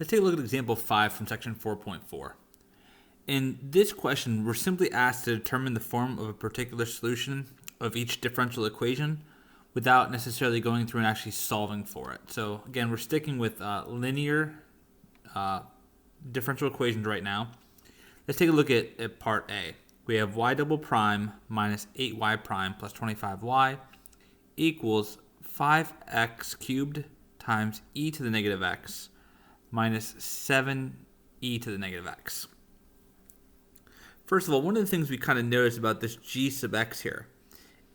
Let's take a look at example 5 from section 4.4. In this question, we're simply asked to determine the form of a particular solution of each differential equation without necessarily going through and actually solving for it. So again, we're sticking with linear differential equations right now. Let's take a look at part A. We have y double prime minus 8y prime plus 25y equals 5x cubed times e to the negative x minus 7e to the negative x. First of all, one of the things we kind of notice about this g sub x here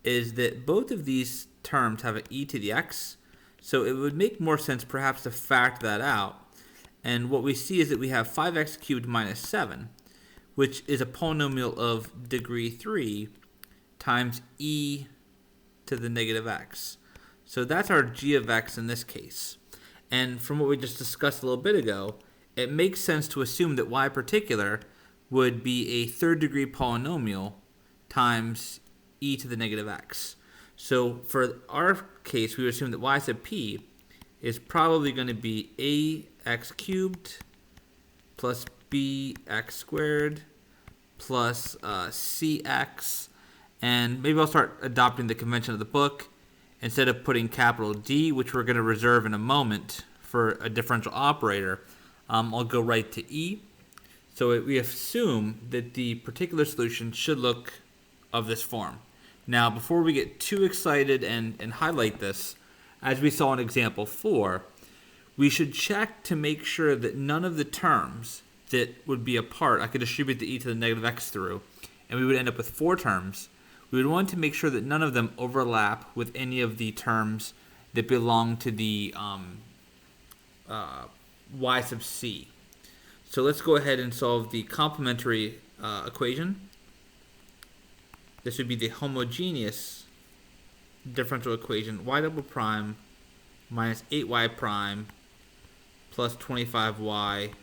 is that both of these terms have an e to the x, so it would make more sense perhaps to factor that out. And what we see is that we have 5x cubed minus 7, which is a polynomial of degree 3 times e to the negative x. So that's our g of x in this case. And from what we just discussed a little bit ago, it makes sense to assume that y particular would be a third degree polynomial times e to the negative x. So for our case, we would assume that y sub p is probably going to be ax cubed plus bx squared plus cx. And maybe I'll start adopting the convention of the book. Instead of putting capital D, which we're going to reserve in a moment for a differential operator, I'll go right to E. So we assume that the particular solution should look of this form. Now, before we get too excited and highlight this, as we saw in example 4, we should check to make sure that none of the terms that would be a part, I could distribute the e to the negative x through, and we would end up with 4 terms. We would want to make sure that none of them overlap with any of the terms that belong to the y sub c. So let's go ahead and solve the complementary equation. This would be the homogeneous differential equation, y double prime minus 8y prime plus 25y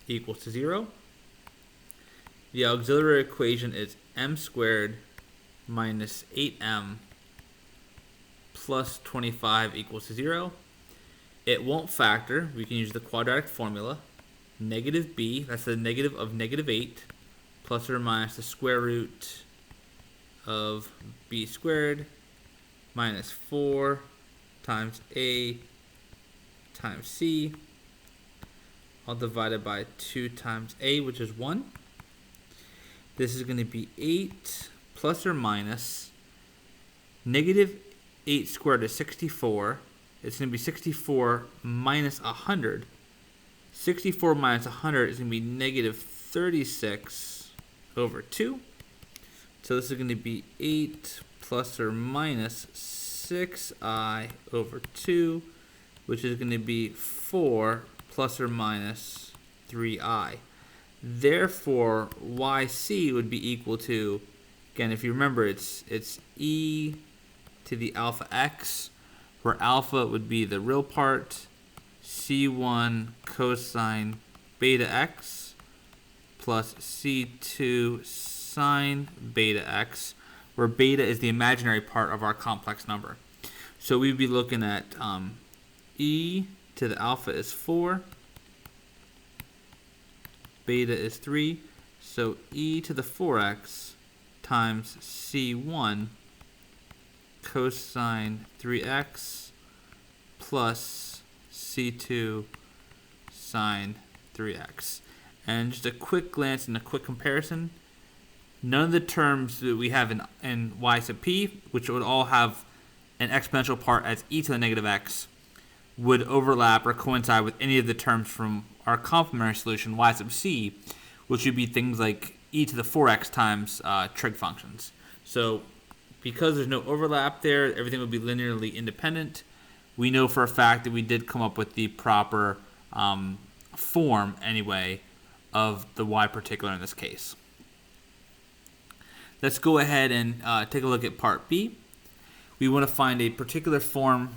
equals to 0. The auxiliary equation is m squared minus 8m plus 25 equals to 0. It won't factor. We can use the quadratic formula. Negative b, that's the negative of negative 8, plus or minus the square root of b squared minus 4 times a times c, all divided by 2 times a, which is 1. This is going to be 8 plus or minus negative 8 squared is 64. It's going to be 64 minus 100. 64 minus 100 is going to be negative 36 over 2. So this is going to be 8 plus or minus 6i over 2, which is going to be 4 plus or minus 3i. Therefore, yc would be equal to, again, if you remember, it's e to the alpha x, where alpha would be the real part, c1 cosine beta x plus c2 sine beta x, where beta is the imaginary part of our complex number. So we'd be looking at e to the alpha is 4, beta is 3, so e to the 4x times c1 cosine 3x plus c2 sine 3x. And just a quick glance and a quick comparison, none of the terms that we have in y sub p, which would all have an exponential part as e to the negative x, would overlap or coincide with any of the terms from our complementary solution, y sub c, which would be things like e to the 4x times trig functions. So because there's no overlap there, everything would be linearly independent. We know for a fact that we did come up with the proper form, anyway, of the y particular in this case. Let's go ahead and take a look at part B. We want to find a particular form,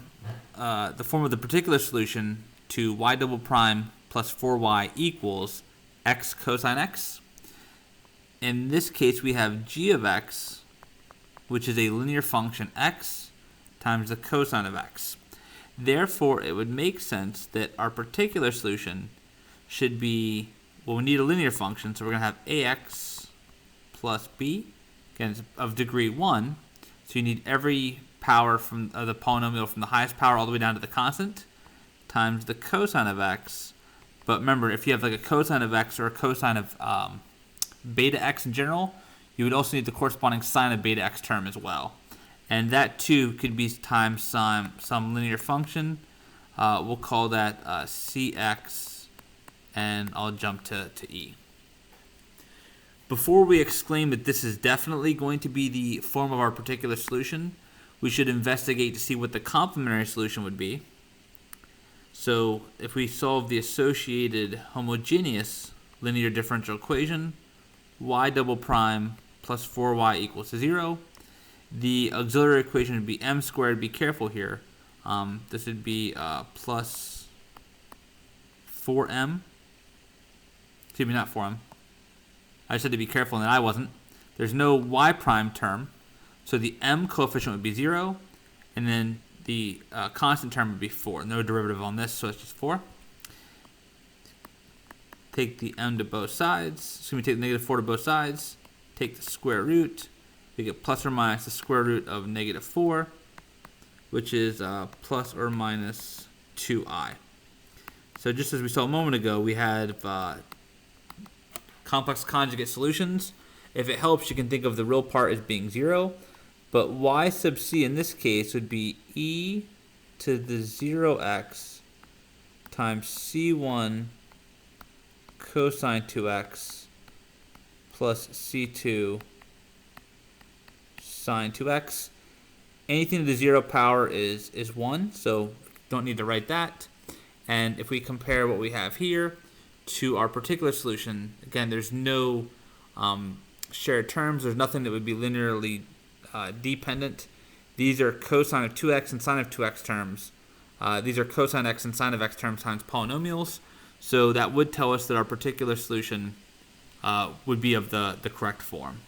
the form of the particular solution to y double prime plus 4y equals x cosine x. In this case, we have g of x, which is a linear function x times the cosine of x. Therefore, it would make sense that our particular solution should be, well, we need a linear function, so we're going to have ax plus b. Again, it's of degree 1, so you need every power from the polynomial from the highest power all the way down to the constant times the cosine of x. But remember, if you have like a cosine of x or a cosine of beta x in general, you would also need the corresponding sine of beta x term as well. And that too could be times some linear function. We'll call that cx, and I'll jump to e. Before we exclaim that this is definitely going to be the form of our particular solution, we should investigate to see what the complementary solution would be. So if we solve the associated homogeneous linear differential equation, y double prime plus 4y equals 0, the auxiliary equation would be m squared. Be careful here. This would be plus 4m. Excuse me, not 4m. I just had to be careful, and I wasn't. There's no y prime term, so the m coefficient would be 0, and then the constant term would be 4. No derivative on this, so it's just 4. Take the m to both sides. So we take the negative 4 to both sides. Take the square root. We get plus or minus the square root of negative 4, which is plus or minus 2i. So just as we saw a moment ago, we had complex conjugate solutions. If it helps, you can think of the real part as being 0. But y sub c in this case would be e to the 0x times c1 cosine 2x plus c2 sine 2x. Anything to the 0 power is 1, so don't need to write that. And if we compare what we have here to our particular solution, again, there's no shared terms. There's nothing that would be linearly dependent. These are cosine of 2x and sine of 2x terms. These are cosine x and sine of x terms times polynomials. So that would tell us that our particular solution would be of the correct form.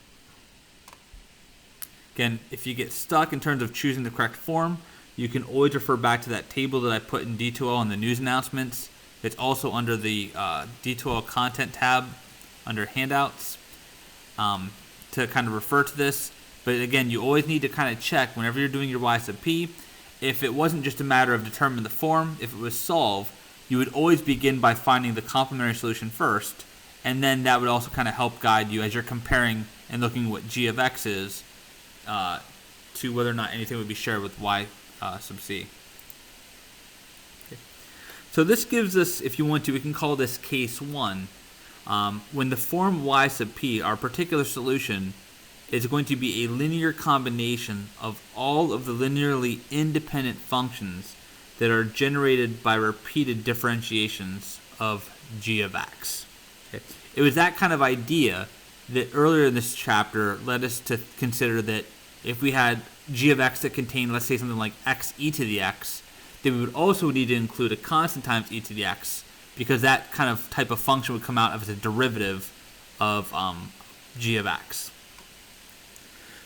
Again, if you get stuck in terms of choosing the correct form, you can always refer back to that table that I put in D2L in the news announcements. It's also under the D2L content tab under handouts to kind of refer to this. But again, you always need to kind of check whenever you're doing your y sub p. If it wasn't just a matter of determining the form, if it was solved, you would always begin by finding the complementary solution first, and then that would also kind of help guide you as you're comparing and looking what g of x is to whether or not anything would be shared with y sub c. Okay. So this gives us, if you want to, we can call this case 1. When the form y sub p, our particular solution, is going to be a linear combination of all of the linearly independent functions that are generated by repeated differentiations of g of x. Okay. It was that kind of idea that earlier in this chapter led us to consider that if we had g of x that contained, let's say, something like x e to the x, then we would also need to include a constant times e to the x, because that kind of type of function would come out as a derivative of g of x.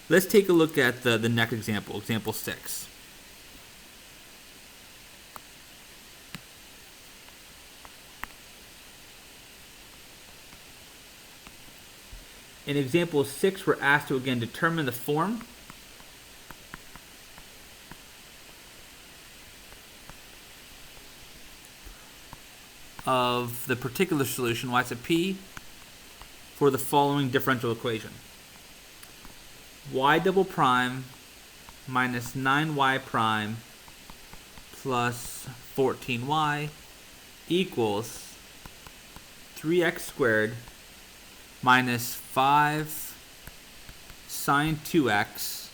Let's take a look at the next example, example 6. In example 6, we're asked to again determine the form of the particular solution, y sub p, for the following differential equation. Y double prime minus 9y prime plus 14y equals 3x squared minus 5 sine 2x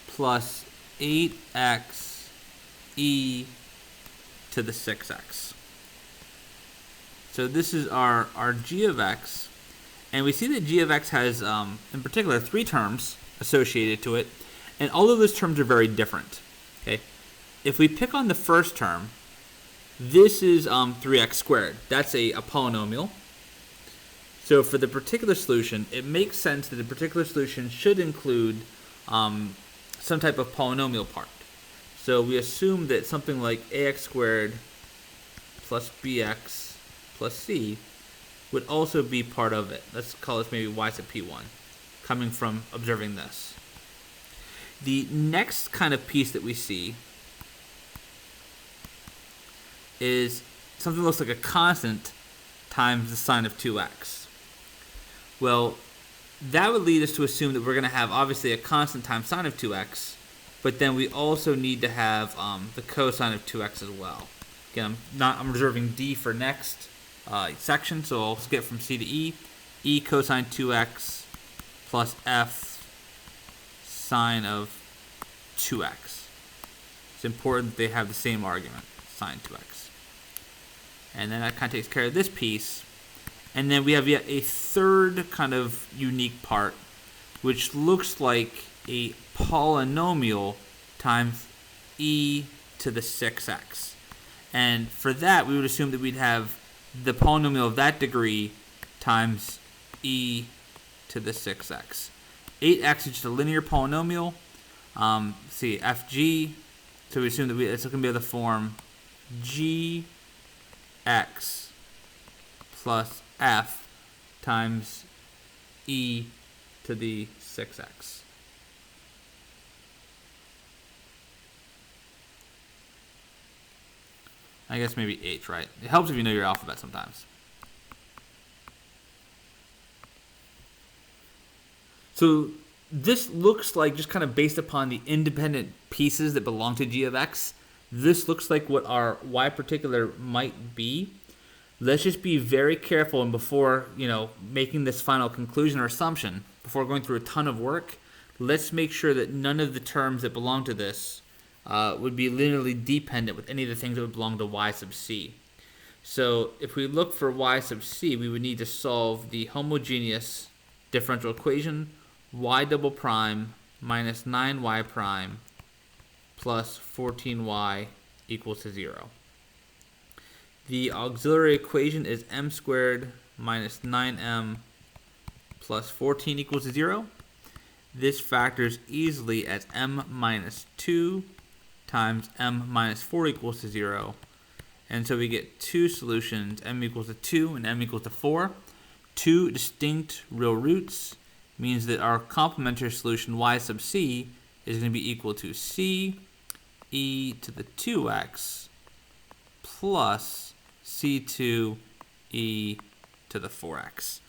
plus 8x e to the 6x. So this is our g of x. And we see that g of x has, in particular, 3 terms associated to it. And all of those terms are very different. Okay, if we pick on the first term, this is 3x squared. That's a polynomial. So for the particular solution, it makes sense that the particular solution should include some type of polynomial part. So we assume that something like ax squared plus bx plus c would also be part of it. Let's call this maybe y sub p1, coming from observing this. The next kind of piece that we see is something that looks like a constant times the sine of 2x. Well, that would lead us to assume that we're going to have obviously a constant times sine of 2x, but then we also need to have the cosine of 2x as well. Again, I'm reserving D for next section, so I'll skip from C to E. E cosine 2x plus F sine of 2x. It's important that they have the same argument, sine 2x. And then that kind of takes care of this piece. And then we have yet a third kind of unique part, which looks like a polynomial times e to the 6x. And for that, we would assume that we'd have the polynomial of that degree times e to the 6x. 8x is just a linear polynomial. See, fg, so we assume that it's going to be of the form gx plus f times e to the 6x. I guess maybe h, right? It helps if you know your alphabet sometimes. So this looks like, just kind of based upon the independent pieces that belong to g of x, this looks like what our y particular might be. Let's just be very careful, and before making this final conclusion or assumption, before going through a ton of work, let's make sure that none of the terms that belong to this would be linearly dependent with any of the things that would belong to y sub c. So if we look for y sub c, we would need to solve the homogeneous differential equation y double prime minus 9y prime plus 14y equals to 0. The auxiliary equation is m squared minus 9m plus 14 equals to 0. This factors easily as m minus 2 times m minus 4 equals to 0. And so we get two solutions, m equals to 2 and m equals to 4. Two distinct real roots means that our complementary solution y sub c is going to be equal to c e to the 2x plus c2 e to the 4x.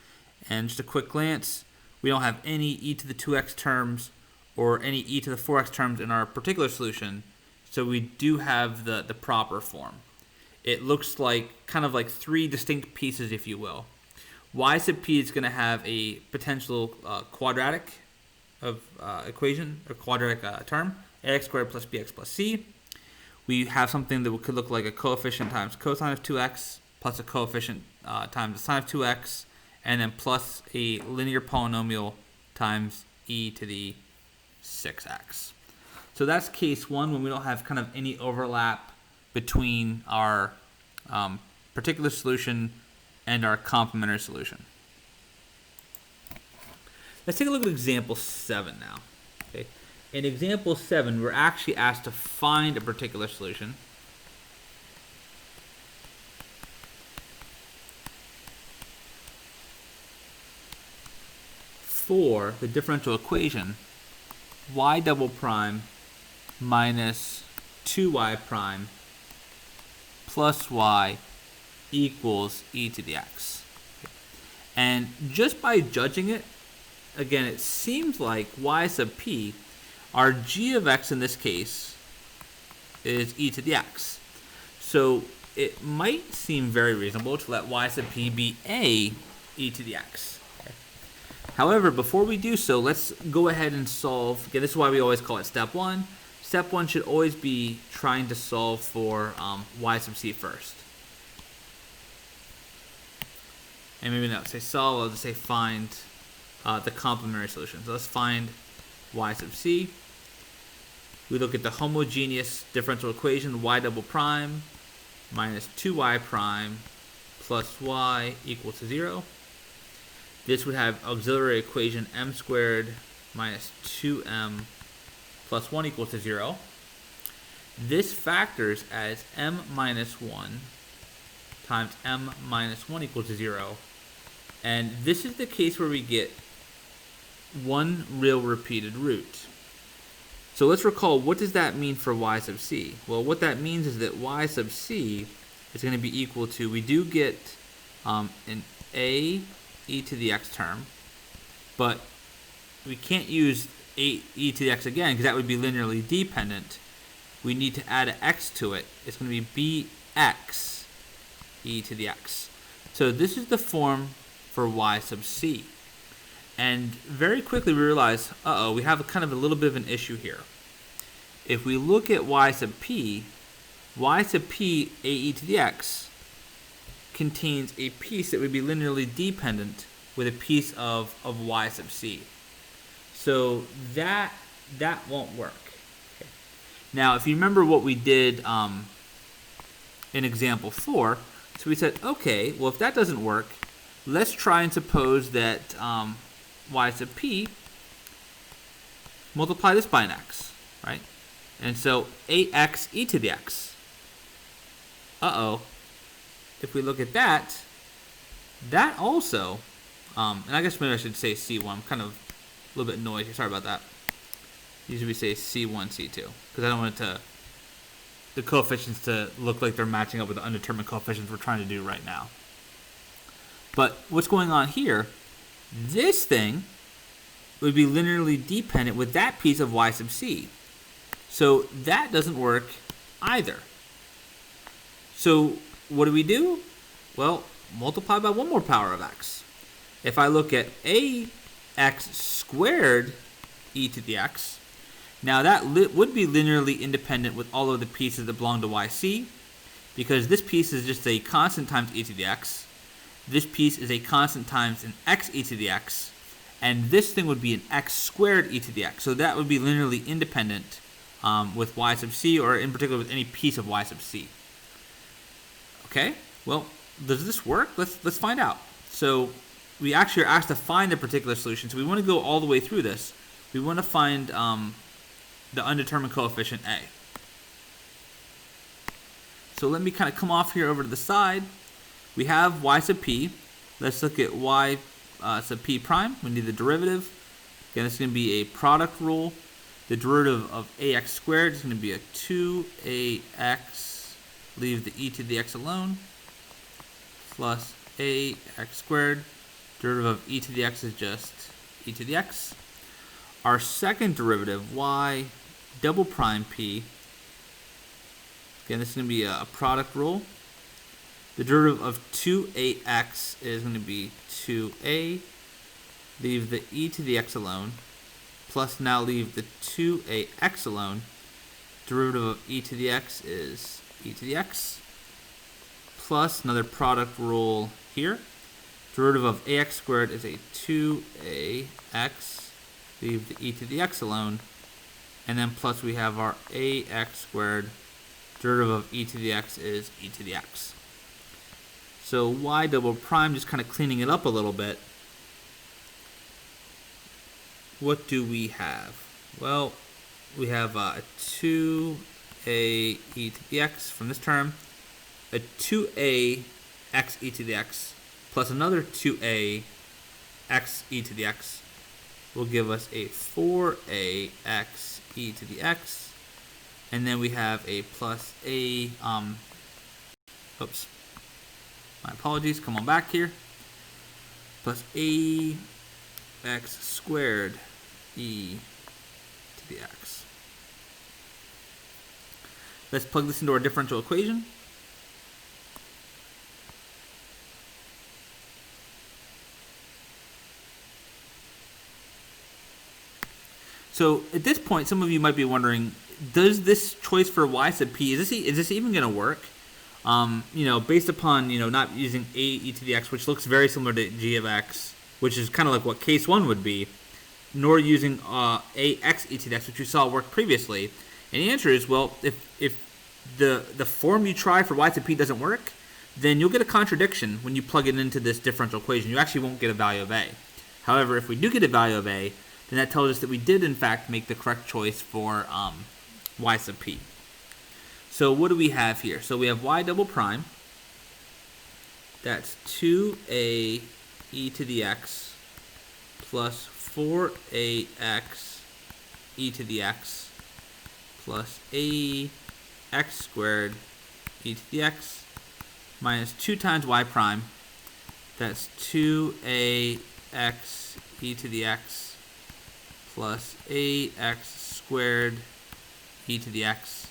And just a quick glance, we don't have any e to the 2x terms or any e to the 4x terms in our particular solution, so we do have the proper form. It looks like kind of like three distinct pieces, if you will. Y sub p is going to have a potential quadratic of equation, or quadratic term, ax squared plus bx plus c. We have something that could look like a coefficient times cosine of 2x plus a coefficient times the sine of 2x, and then plus a linear polynomial times e to the 6x. So that's case one, when we don't have kind of any overlap between our particular solution and our complementary solution. Let's take a look at example 7 now. Okay. In example 7, we're actually asked to find a particular solution. For the differential equation y double prime minus 2y prime plus y equals e to the x. And just by judging it, again, it seems like y sub p, our g of x in this case, is e to the x. So it might seem very reasonable to let y sub p be a e to the x. Okay. However, before we do so, let's go ahead and solve. Again, this is why we always call it step 1. Step 1 should always be trying to solve for y sub c first. And maybe not say solve, I'll just say find the complementary solution. So let's find y sub c. We look at the homogeneous differential equation y double prime minus 2y prime plus y equals to 0. This would have auxiliary equation m squared minus 2m plus 1 equals to 0. This factors as m minus 1 times m minus 1 equals 0. And this is the case where we get one real repeated root. So let's recall, what does that mean for y sub c? Well, what that means is that y sub c is going to be equal to, we do get an a e to the x term, but we can't use a e to the x again because that would be linearly dependent. We need to add an x to it. It's going to be bx e to the x. So this is the form for y sub c. And very quickly we realize, we have kind of a little bit of an issue here. If we look at y sub p a e to the x contains a piece that would be linearly dependent with a piece of y sub c. So that won't work. Okay. Now, if you remember what we did in example 4, so we said, okay, well, if that doesn't work, let's try and suppose that y sub p, multiply this by an x, right? And so ax e to the x. If we look at that, that also, and I guess maybe I should say C1. I'm kind of a little bit noisy. Sorry about that. Usually we say C1, C2, because I don't want the coefficients to look like they're matching up with the undetermined coefficients we're trying to do right now. But what's going on here, this thing would be linearly dependent with that piece of y sub c. So that doesn't work either. So what do? Well, multiply by one more power of x. If I look at ax squared e to the x, now that would be linearly independent with all of the pieces that belong to yc, because this piece is just a constant times e to the x. This piece is a constant times an x e to the x, and this thing would be an x squared e to the x. So that would be linearly independent with y sub c, or in particular with any piece of y sub c. Okay, well, does this work? Let's find out. So we actually are asked to find the particular solution. So we want to go all the way through this. We want to find the undetermined coefficient a. So let me kind of come off here over to the side. We have y sub p. Let's look at y sub p prime. We need the derivative. Again, this is going to be a product rule. The derivative of ax squared is going to be a 2ax, leave the e to the x alone, plus ax squared. Derivative of e to the x is just e to the x. Our second derivative, y double prime p, again, this is going to be a product rule. The derivative of 2ax is going to be 2a, leave the e to the x alone, plus now leave the 2ax alone. Derivative of e to the x is e to the x, plus another product rule here. Derivative of ax squared is a 2ax, leave the e to the x alone, and then plus we have our ax squared. Derivative of e to the x is e to the x. So y double prime, just kind of cleaning it up a little bit. What do we have? Well, we have a 2a e to the x from this term, a 2a x e to the x, plus another 2a x e to the x will give us a 4a x e to the x, and then we have a plus a, oops, my apologies, come on back here, plus a x squared e to the x. Let's plug this into our differential equation. So at this point, some of you might be wondering, does this choice for y sub p, is this even going to work? Based upon, not using a e to the x, which looks very similar to g of x, which is kind of like what case 1 would be, nor using a x e to the x, which we saw work previously. And the answer is, well, if the form you try for y sub p doesn't work, then you'll get a contradiction when you plug it into this differential equation. You actually won't get a value of a. However, if we do get a value of a, then that tells us that we did, in fact, make the correct choice for y sub p. So what do we have here? So we have y double prime That's 2a e to the x plus 4ax e to the x plus ax squared e to the x minus 2 times y prime. That's 2ax e to the x plus ax squared e to the x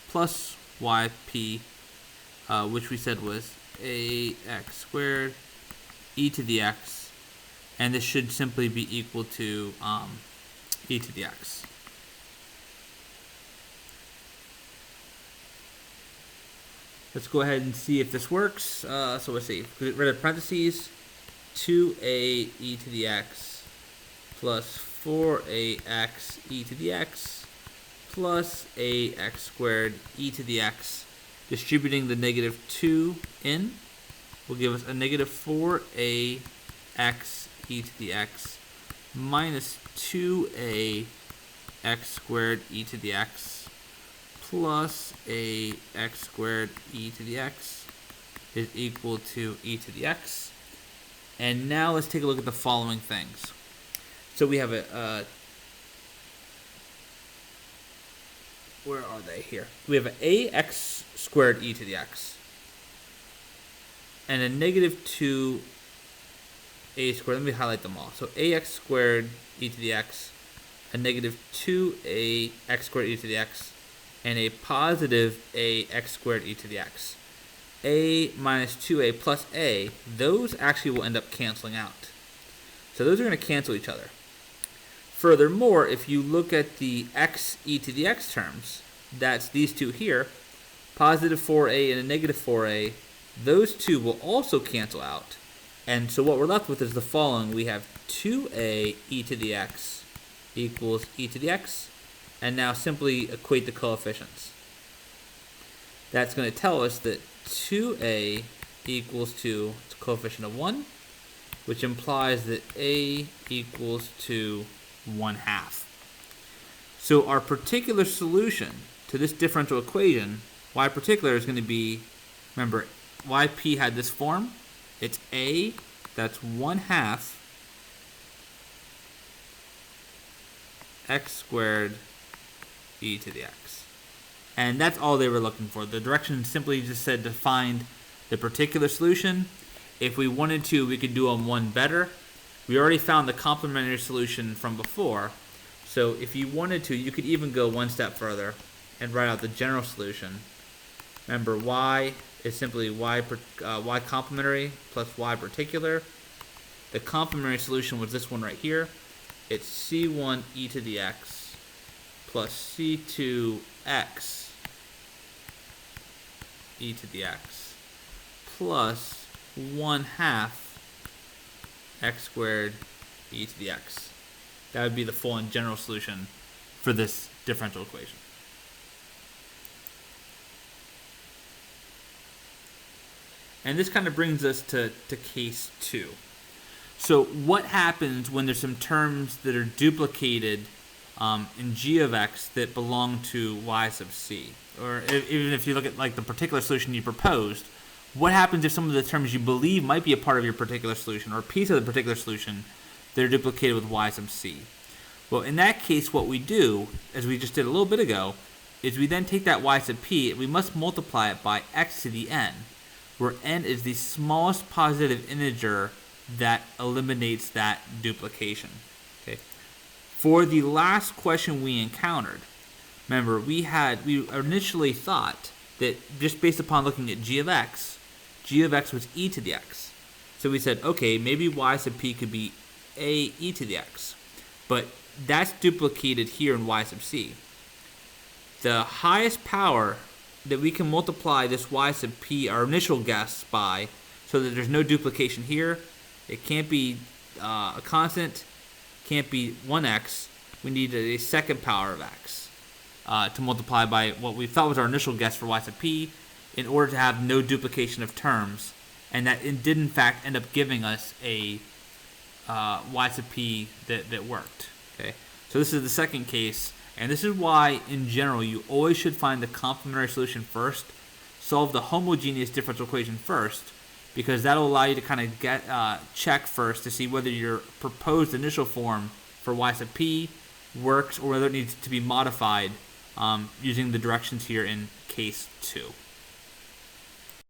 plus yp, which we said was ax squared e to the x, and this should simply be equal to e to the x. Let's go ahead and see if this works. So let's see. Get rid of parentheses. 2a e to the x plus 4ax e to the x plus ax squared e to the x. Distributing the negative 2 in will give us a negative 4ax e to the x minus 2ax squared e to the x plus ax squared e to the x is equal to e to the x. And now let's take a look at the following things. So we have where are they here? We have an ax squared e to the x and a negative 2a squared. Let me highlight them all. So ax squared e to the x, a negative 2ax squared e to the x, and a positive ax squared e to the x. A minus 2a plus a, those actually will end up canceling out. So those are going to cancel each other. Furthermore, if you look at the x e to the x terms, that's these two here, positive 4a and a negative 4a, those two will also cancel out. And so what we're left with is the following. We have 2a e to the x equals e to the x, and now simply equate the coefficients. That's going to tell us that 2a equals to the coefficient of 1, which implies that a equals to 1/2. So our particular solution to this differential equation, y particular, is going to be, remember, yp had this form. It's a, that's 1/2 x squared e to the x. And that's all they were looking for. The direction simply just said to find the particular solution. If we wanted to, we could do them one better. We already found the complementary solution from before. So if you wanted to, you could even go one step further and write out the general solution. Remember, y is simply y complementary plus y particular. The complementary solution was this one right here. It's c1 e to the x plus c2x e to the x plus 1/2 x squared e to the x. That would be the full and general solution for this differential equation. And this kind of brings us to case 2. So what happens when there's some terms that are duplicated in g of x that belong to y sub c? Or even if you look at like the particular solution you proposed, what happens if some of the terms you believe might be a part of your particular solution or a piece of the particular solution that are duplicated with y sub c? Well, in that case, what we do, as we just did a little bit ago, is we then take that y sub p and we must multiply it by x to the n, where n is the smallest positive integer that eliminates that duplication. Okay. For the last question we encountered, remember we initially thought that just based upon looking at g of x was e to the x. So we said, okay, maybe y sub p could be a e to the x, but that's duplicated here in y sub c. The highest power that we can multiply this y sub p, our initial guess, by, so that there's no duplication here. It can't be a constant, can't be 1x. We need a second power of x to multiply by what we thought was our initial guess for y sub p in order to have no duplication of terms. And that it did in fact end up giving us a y sub p that worked. Okay, so this is the second case. And this is why, in general, you always should find the complementary solution first, solve the homogeneous differential equation first, because that'll allow you to kind of get check first to see whether your proposed initial form for y sub p works or whether it needs to be modified using the directions here in case 2.